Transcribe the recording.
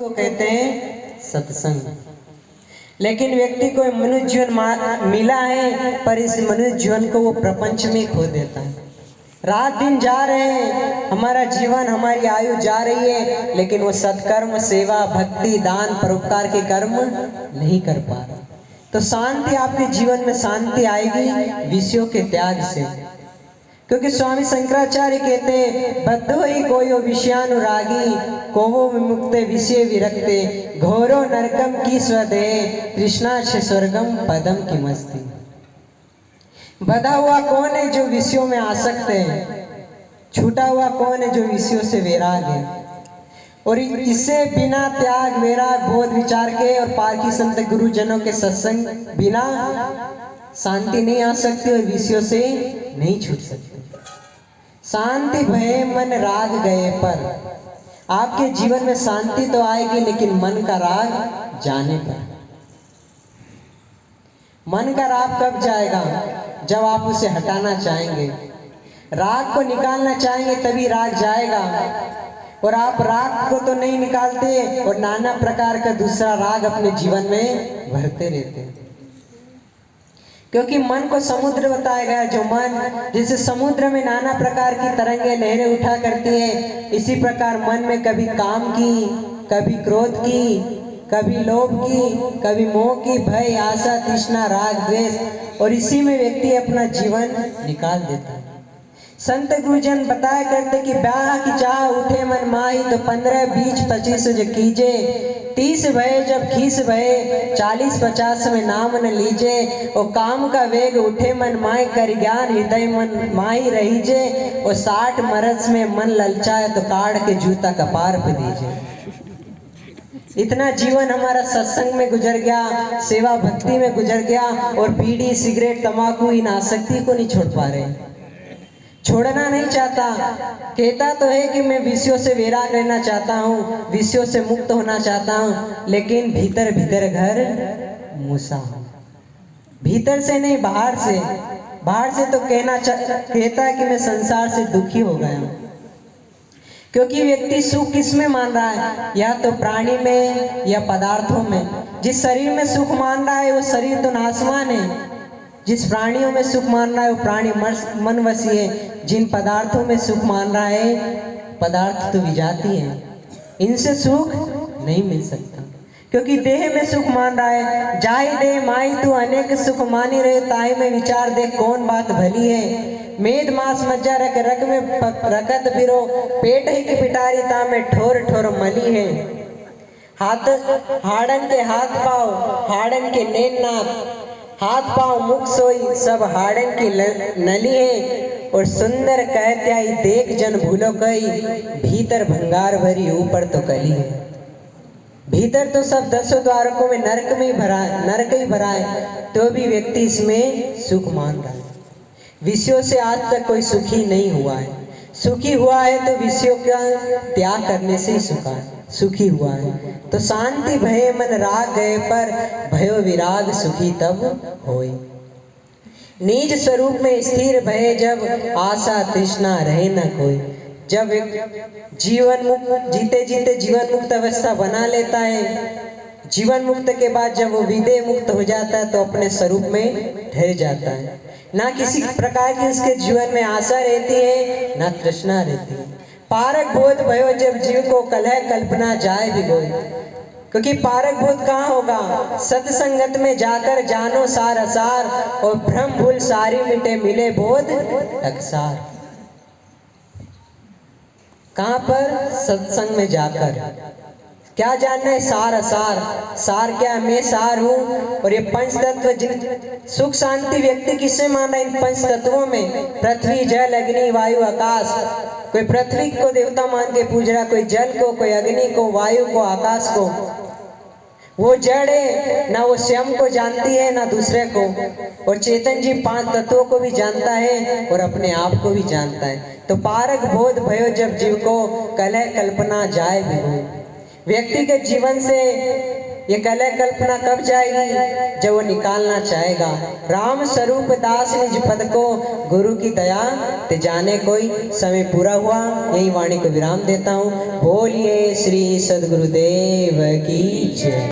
को कहते हैं सत्संग। लेकिन व्यक्ति को मनुष्य जीवन मिला है, पर इस मनुष्य जीवन को वो प्रपंच में खो देता है। रात दिन जा रहे हैं, हमारा जीवन हमारी आयु जा रही है, लेकिन वो सत्कर्म, सेवा, भक्ति, दान, परोपकार के कर्म नहीं कर पा रहा। तो शांति, आपके जीवन में शांति आएगी विषयों के त्याग से। क्योंकि स्वामी शंकराचार्य कहते हैं, बद्धो ही कोयो विषयानुरागी, कोवो विमुक्ते विषय विरक्ते, घोरो नरकम की स्वदे, कृष्णा से स्वर्गम पदम की मस्ती। बधा हुआ कौन है जो विषयों में आसक्त है, छूटा हुआ कौन है जो विषयों से वैराग है। और इससे बिना त्याग, वैराग, बोध, विचार के और पारखी संत गुरुजनों के सत्संग बिना शांति नहीं आ सकती और विषयों से नहीं छूट सकती। शांति भय मन राग गए पर, आपके जीवन में शांति तो आएगी, लेकिन मन का राग जाने पर। मन का राग कब जाएगा? जब आप उसे हटाना चाहेंगे, राग को निकालना चाहेंगे, तभी राग जाएगा। और आप राग को तो नहीं निकालते और नाना प्रकार का दूसरा राग अपने जीवन में भरते रहते हैं। क्योंकि मन को समुद्र बताया गया, जो मन जैसे समुद्र में नाना प्रकार की तरंगे, लहरें उठा करती है, इसी प्रकार मन में कभी काम की, कभी क्रोध की, कभी लोभ की, कभी मोह की, भय, आशा, तृष्णा, राग, द्वेष, और इसी में व्यक्ति अपना जीवन निकाल देता है। संत गुरुजन बताया करते कि ब्याह की चाह उठे मन माही, तो 15, 20, 25 जो कीजे, 30 भये जब खीस भये, 40, 50 में नाम न लीजे, और काम का वेग उठे मन माही, कर ज्ञान हृदय मन माही रहीजे, और 60 मरस में मन ललचाए, तो काढ़ के जूता कपार पे दीजिए। इतना जीवन हमारा सत्संग में गुजर गया, सेवा भक्ति में गुजर गया, और बीड़ी, सिगरेट, तंबाकू, इन आसक्ति को नहीं छोड़ पा रहे, छोड़ना नहीं चाहता। कहता तो है कि मैं विषयों से वैराग रहना चाहता हूँ, विषयों से मुक्त होना चाहता हूँ, लेकिन भीतर भीतर घर मूसा हूँ। भीतर से नहीं, बाहर से। बाहर से तो कहता है कि मैं संसार से दुखी हो गया हूँ। क्योंकि व्यक्ति सुख किस में मान रहा है? या तो प्राणी में या पदार्थों में। जिस शरीर में सुख मान रहा है वो शरीर तो नाशवान है, जिस प्राणियों में सुख मान रहा है वो प्राणी मनवशी है, जिन पदार्थों में सुख मान रहा है पदार्थ तो विजाती है, इनसे सुख नहीं मिल सकता। क्योंकि देह में सुख मान रहा है, जाहि देह माई तू अनेक सुख मानी रहे, ताई में विचार दे कौन बात भली है। मेद मांस मज्जा रख रग में रखत बिरो, पेट ही की पिटारी ता में ठोर ठोर मली है। हाथ हाड़न के हाथ पाव, हाड़न के नैन नाक, हाथ पांव मुख सोई, सब हाड़न की नली है। और सुंदर कहत्याई देख जन भूलो कई, भीतर भंगार भरी ऊपर तो कली है। भीतर तो सब 10 द्वारकों में नरक में ही भरा है, नरक ही भरा है, तो भी व्यक्ति इसमें सुख मान रहा है। विषयों से आज तक कोई सुखी नहीं हुआ है। सुखी हुआ है तो विषयों का त्याग करने से ही सुखी हुआ है। तो शांति भय मन राग गए पर, भयो विराग सुखी तब होय। निज स्वरूप में स्थिर भय जब, आशा तृष्णा रहे न कोई। जब जीवन मुक्त जीते जीते जीवन मुक्त अवस्था बना लेता है, जीवन मुक्त के बाद जब वो विदेह मुक्त हो जाता है तो अपने स्वरूप में ठहर जाता है। ना किसी प्रकार की उसके जीवन में आशा रहती है, ना तृष्णा रहती है। पारक बोध भयो जब जीव को कलह कल्पना जाए भिगोए। क्योंकि पारक बोध कहाँ होगा? सत्संगत में जाकर जानो सार असार, और भ्रम भूल सारी मिटे मिले बोध अक्सार। कहाँ पर? सत्संग में जाकर। क्या जानना है? सार असार। सार क्या? मैं सार हूँ। और ये पंच तत्व, जिन सुख शांति व्यक्ति किससे मान रहा है? इन पंच तत्वों में। पृथ्वी, जल, अग्नि, वायु, आकाश। कोई पृथ्वी को देवता मान के पूज रहा, कोई जल को, कोई अग्नि को, वायु को, आकाश को। वो जड़ है, ना वो स्वयं को जानती है ना दूसरे को। और चेतन जी 5 तत्वों को भी जानता है और अपने आप को भी जानता है। तो पारक बोध भयो जब जीव को, कलह कल्पना जाए भिगोए। व्यक्ति के जीवन से ये कलह कल्पना कब जाएगी? जब वो निकालना चाहेगा। राम स्वरूप दास निज पद को, गुरु की दया ते जाने कोई। समय पूरा हुआ, यही वाणी को विराम देता हूँ। बोलिए श्री सद्गुरुदेव की जय।